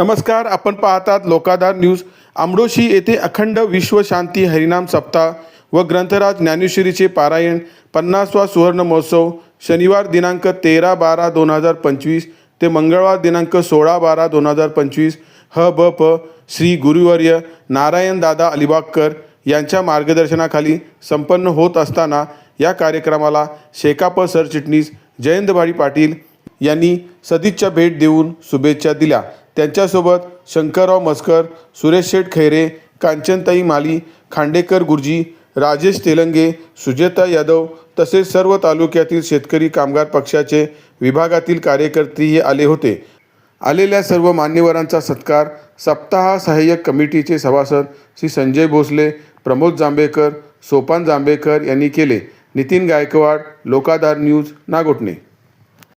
नमस्कार, आपण पाहतात लोकाधार न्यूज। आमडोशी येथे अखंड विश्व शांती हरिनाम सप्ताह व ग्रंथराज ज्ञानेश्वरीचे पारायण 50वा सुवर्ण महोत्सव शनिवार दिनांक 13/12/2025 ते मंगळवार दिनांक 16/12/2025 ह.ब.प. श्री गुरुवर्य नारायण दादा अलिबागकर यांच्या मार्गदर्शनाखाली संपन्न होत असताना या कार्यक्रमाला शेकाप सरचिटणीस जयंतभाई पाटील यांनी सदिच्छा भेट देऊन शुभेच्छा दिल्या। त्यांच्यासोबत शंकरराव मस्कर, सुरेश शेठ खैरे, कांचनताई माली, खांडेकर गुरुजी, राजेश तेलंगे, सुजेता यादव तसेच सर्व तालुक्यातील शेतकरी कामगार पक्षाचे विभागातील कार्यकर्तेही आले होते। आलेल्या सर्व मान्यवरांचा सत्कार सप्ताह सहाय्यक कमिटीचे सभासद श्री संजय भोसले, प्रमोद जांभेकर, सोपान जांभेकर यांनी केले। नितीन गायकवाड, लोकाधार न्यूज, नागोठणे।